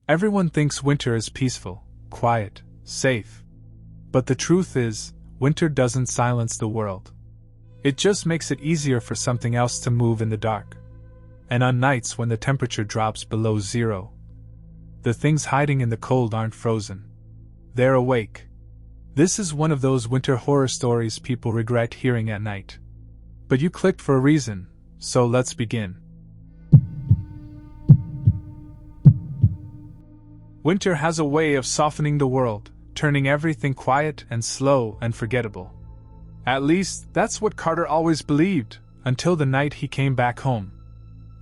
Everyone thinks winter is peaceful, quiet, safe. But the truth is, winter doesn't silence the world. It just makes it easier for something else to move in the dark. And on nights when the temperature drops below zero, the things hiding in the cold aren't frozen. They're awake. This is one of those winter horror stories people regret hearing at night. But you clicked for a reason, so let's begin. Winter has a way of softening the world, turning everything quiet and slow and forgettable. At least, that's what Carter always believed, until the night he came back home.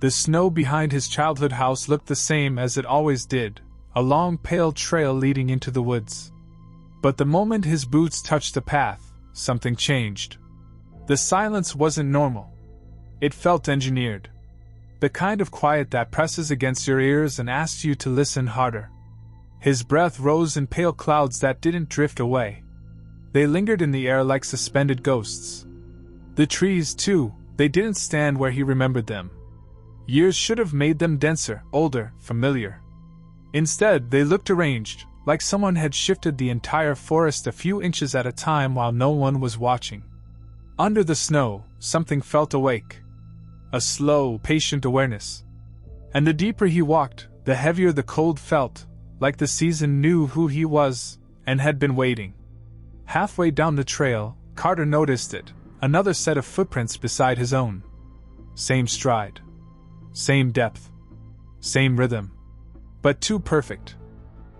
The snow behind his childhood house looked the same as it always did, a long pale trail leading into the woods. But the moment his boots touched the path, something changed. The silence wasn't normal. It felt engineered. The kind of quiet that presses against your ears and asks you to listen harder. His breath rose in pale clouds that didn't drift away. They lingered in the air like suspended ghosts. The trees, too, they didn't stand where he remembered them. Years should have made them denser, older, familiar. Instead, they looked arranged, like someone had shifted the entire forest a few inches at a time while no one was watching. Under the snow, something felt awake. A slow, patient awareness. And the deeper he walked, the heavier the cold felt, like the season knew who he was, and had been waiting. Halfway down the trail, Carter noticed it, another set of footprints beside his own. Same stride. Same depth. Same rhythm. But too perfect.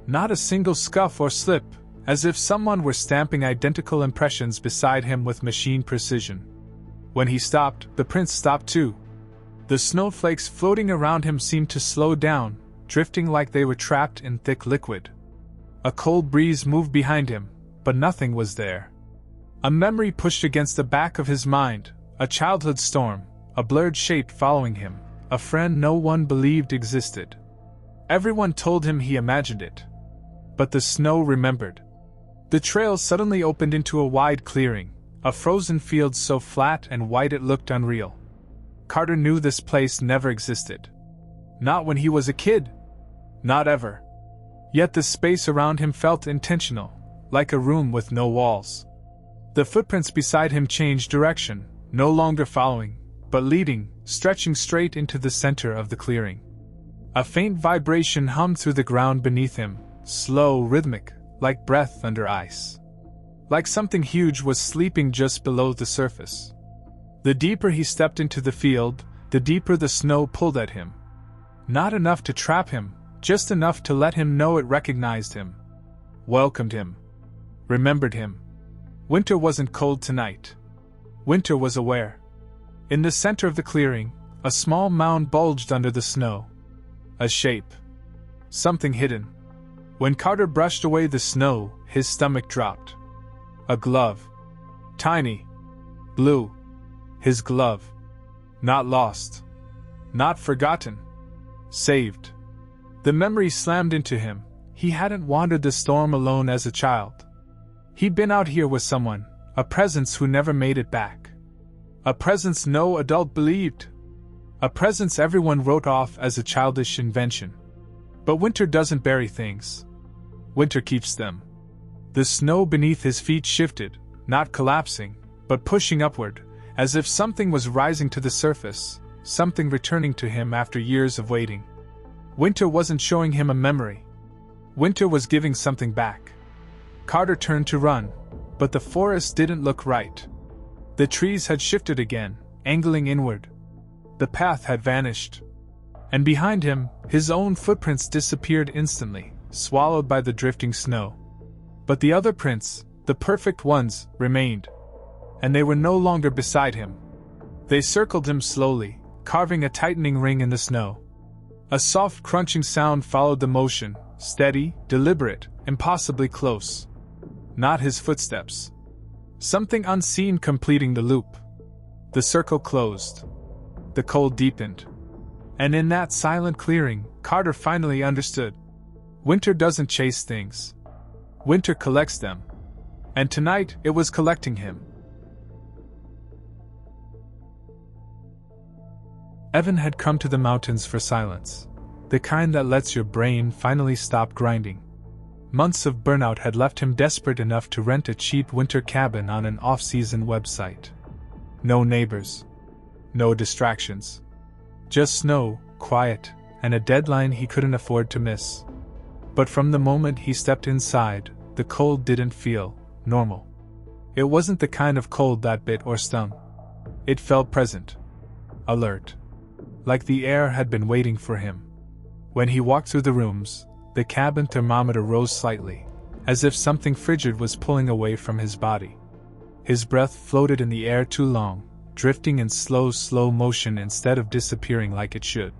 Not a single scuff or slip, as if someone were stamping identical impressions beside him with machine precision. When he stopped, the prints stopped too. The snowflakes floating around him seemed to slow down, drifting like they were trapped in thick liquid. A cold breeze moved behind him, but nothing was there. A memory pushed against the back of his mind, a childhood storm, a blurred shape following him, a friend no one believed existed. Everyone told him he imagined it. But the snow remembered. The trail suddenly opened into a wide clearing, a frozen field so flat and white it looked unreal. Carter knew this place never existed. Not when he was a kid. Not ever. Yet the space around him felt intentional, like a room with no walls. The footprints beside him changed direction, no longer following, but leading, stretching straight into the center of the clearing. A faint vibration hummed through the ground beneath him, slow, rhythmic, like breath under ice. Like something huge was sleeping just below the surface. The deeper he stepped into the field, the deeper the snow pulled at him. Not enough to trap him, just enough to let him know it recognized him. Welcomed him. Remembered him. Winter wasn't cold tonight. Winter was aware. In the center of the clearing, a small mound bulged under the snow. A shape. Something hidden. When Carter brushed away the snow, his stomach dropped. A glove. Tiny. Blue. His glove. Not lost. Not forgotten. Saved. The memory slammed into him. He hadn't wandered the storm alone as a child. He'd been out here with someone, a presence who never made it back. A presence no adult believed. A presence everyone wrote off as a childish invention. But winter doesn't bury things. Winter keeps them. The snow beneath his feet shifted, not collapsing, but pushing upward, as if something was rising to the surface, something returning to him after years of waiting. Winter wasn't showing him a memory. Winter was giving something back. Carter turned to run, but the forest didn't look right. The trees had shifted again, angling inward. The path had vanished. And behind him, his own footprints disappeared instantly, swallowed by the drifting snow. But the other prints, the perfect ones, remained. And they were no longer beside him. They circled him slowly, carving a tightening ring in the snow. A soft crunching sound followed the motion, steady, deliberate, impossibly close. Not his footsteps. Something unseen completing the loop. The circle closed. The cold deepened. And in that silent clearing, Carter finally understood. Winter doesn't chase things. Winter collects them. And tonight, it was collecting him. Evan had come to the mountains for silence. The kind that lets your brain finally stop grinding. Months of burnout had left him desperate enough to rent a cheap winter cabin on an off-season website. No neighbors. No distractions. Just snow, quiet, and a deadline he couldn't afford to miss. But from the moment he stepped inside, the cold didn't feel normal. It wasn't the kind of cold that bit or stung. It felt present. Alert. Like the air had been waiting for him. When he walked through the rooms, the cabin thermometer rose slightly, as if something frigid was pulling away from his body. His breath floated in the air too long, drifting in slow motion instead of disappearing like it should.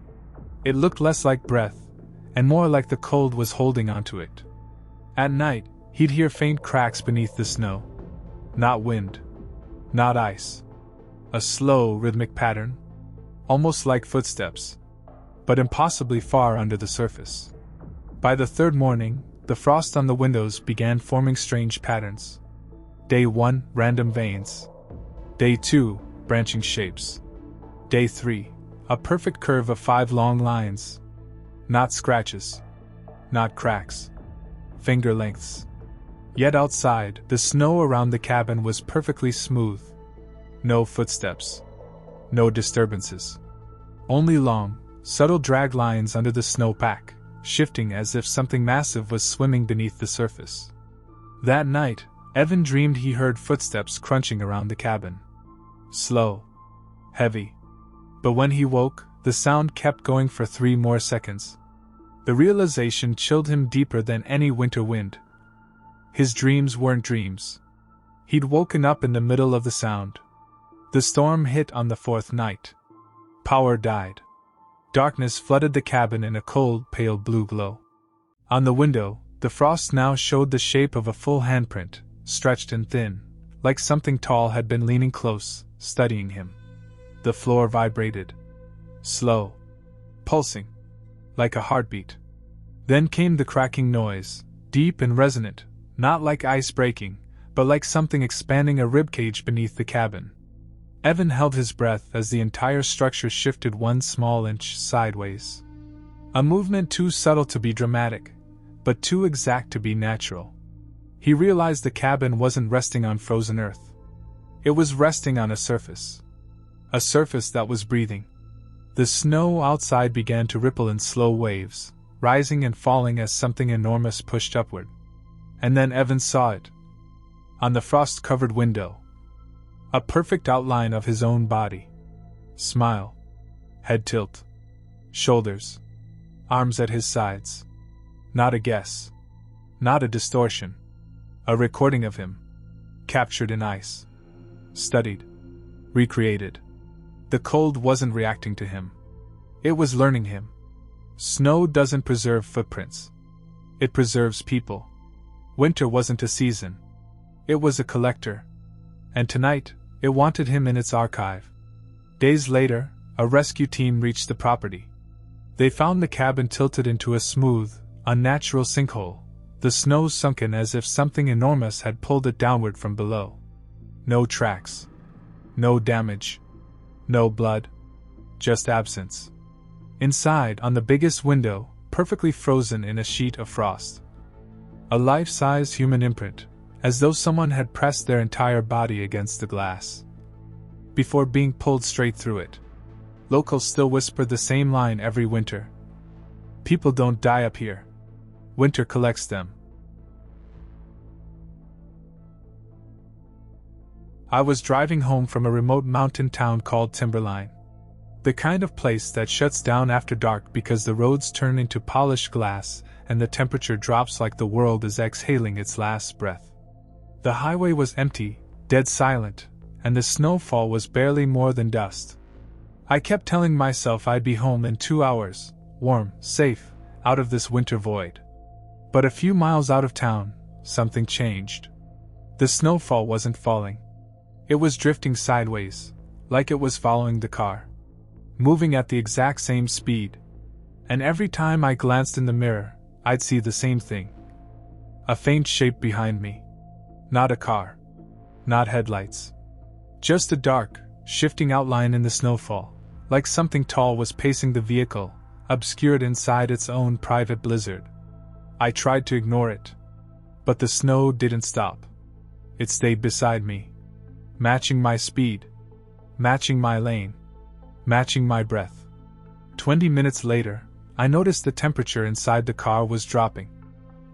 It looked less like breath, and more like the cold was holding onto it. At night, he'd hear faint cracks beneath the snow. Not wind. Not ice. A slow, rhythmic pattern. Almost like footsteps. But impossibly far under the surface. By the third morning, the frost on the windows began forming strange patterns. Day 1, random veins. Day 2, branching shapes. Day 3, a perfect curve of 5 long lines. Not scratches. Not cracks. Finger lengths. Yet outside, the snow around the cabin was perfectly smooth. No footsteps. No disturbances. Only long, subtle drag lines under the snowpack, shifting as if something massive was swimming beneath the surface. That night, Evan dreamed he heard footsteps crunching around the cabin. Slow. Heavy. But when he woke, the sound kept going for 3 more seconds. The realization chilled him deeper than any winter wind. His dreams weren't dreams. He'd woken up in the middle of the sound. The storm hit on the 4th night. Power died. Darkness flooded the cabin in a cold, pale blue glow. On the window, the frost now showed the shape of a full handprint, stretched and thin, like something tall had been leaning close, studying him. The floor vibrated. Slow. Pulsing. Like a heartbeat. Then came the cracking noise, deep and resonant, not like ice breaking, but like something expanding a ribcage beneath the cabin. Evan held his breath as the entire structure shifted 1 small inch sideways. A movement too subtle to be dramatic, but too exact to be natural. He realized the cabin wasn't resting on frozen earth. It was resting on a surface. A surface that was breathing. The snow outside began to ripple in slow waves, rising and falling as something enormous pushed upward. And then Evan saw it. On the frost-covered window. A perfect outline of his own body. Smile. Head tilt. Shoulders. Arms at his sides. Not a guess. Not a distortion. A recording of him. Captured in ice. Studied. Recreated. The cold wasn't reacting to him. It was learning him. Snow doesn't preserve footprints. It preserves people. Winter wasn't a season. It was a collector. And tonight, it wanted him in its archive. Days later, a rescue team reached the property. They found the cabin tilted into a smooth, unnatural sinkhole, the snow sunken as if something enormous had pulled it downward from below. No tracks. No damage. No blood. Just absence. Inside, on the biggest window, perfectly frozen in a sheet of frost. A life-size human imprint, as though someone had pressed their entire body against the glass. Before being pulled straight through it. Locals still whispered the same line every winter. People don't die up here. Winter collects them. I was driving home from a remote mountain town called Timberline. The kind of place that shuts down after dark because the roads turn into polished glass and the temperature drops like the world is exhaling its last breath. The highway was empty, dead silent, and the snowfall was barely more than dust. I kept telling myself I'd be home in 2 hours, warm, safe, out of this winter void. But a few miles out of town, something changed. The snowfall wasn't falling. It was drifting sideways, like it was following the car. Moving at the exact same speed. And every time I glanced in the mirror, I'd see the same thing. A faint shape behind me. Not a car. Not headlights. Just a dark, shifting outline in the snowfall, like something tall was pacing the vehicle, obscured inside its own private blizzard. I tried to ignore it. But the snow didn't stop. It stayed beside me, matching my speed, matching my lane, matching my breath. 20 minutes later, I noticed the temperature inside the car was dropping.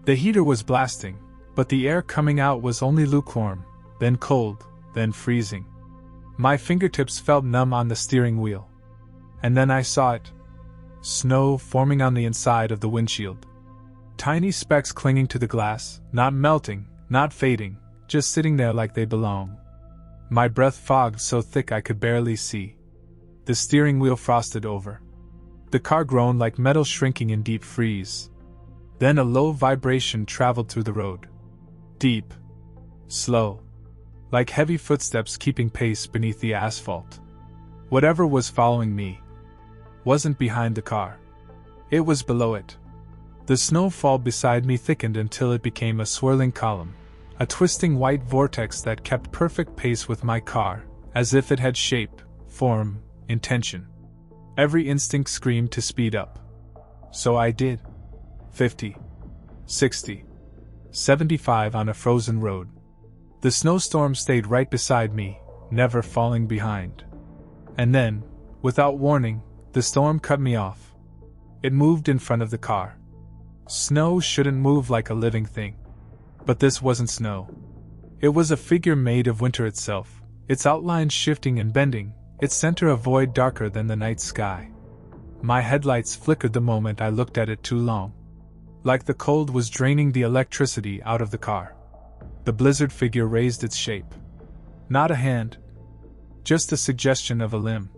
The heater was blasting, but the air coming out was only lukewarm, then cold, then freezing. My fingertips felt numb on the steering wheel. And then I saw it. Snow forming on the inside of the windshield. Tiny specks clinging to the glass, not melting, not fading, just sitting there like they belong. My breath fogged so thick I could barely see. The steering wheel frosted over. The car groaned like metal shrinking in deep freeze. Then a low vibration traveled through the road. Deep. Slow. Like heavy footsteps keeping pace beneath the asphalt. Whatever was following me wasn't behind the car. It was below it. The snowfall beside me thickened until it became a swirling column, a twisting white vortex that kept perfect pace with my car, as if it had shape, form, intention. Every instinct screamed to speed up. So I did. 50. 60. 75 on a frozen road. The snowstorm stayed right beside me, never falling behind. And then, without warning, the storm cut me off. It moved in front of the car. Snow shouldn't move like a living thing. But this wasn't snow. It was a figure made of winter itself, its outlines shifting and bending, its center a void darker than the night sky. My headlights flickered the moment I looked at it too long. Like the cold was draining the electricity out of the car. The blizzard figure raised its shape. Not a hand. Just a suggestion of a limb.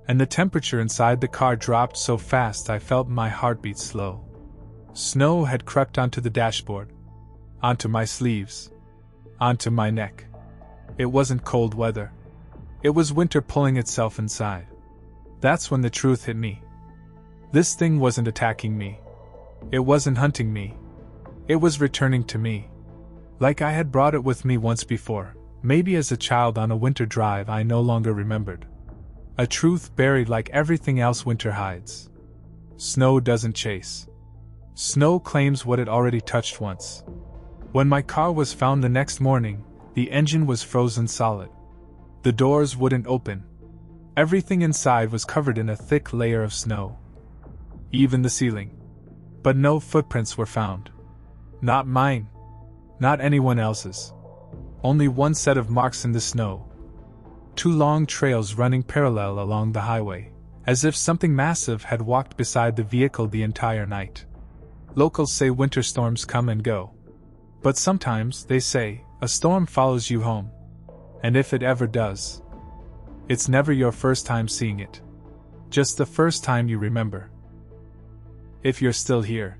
And the temperature inside the car dropped so fast I felt my heartbeat slow. Snow had crept onto the dashboard, onto my sleeves, onto my neck. It wasn't cold weather. It was winter pulling itself inside. That's when the truth hit me. This thing wasn't attacking me. It wasn't hunting me. It was returning to me. Like I had brought it with me once before, maybe as a child on a winter drive I no longer remembered. A truth buried like everything else winter hides. Snow doesn't chase. Snow claims what it already touched once. When my car was found the next morning, the engine was frozen solid. The doors wouldn't open. Everything inside was covered in a thick layer of snow. Even the ceiling. But no footprints were found. Not mine. Not anyone else's. Only one set of marks in the snow. 2 long trails running parallel along the highway, as if something massive had walked beside the vehicle the entire night. Locals say winter storms come and go. But sometimes, they say, a storm follows you home. And if it ever does, it's never your first time seeing it. Just the first time you remember. If you're still here,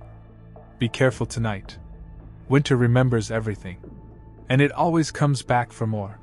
be careful tonight. Winter remembers everything. And it always comes back for more.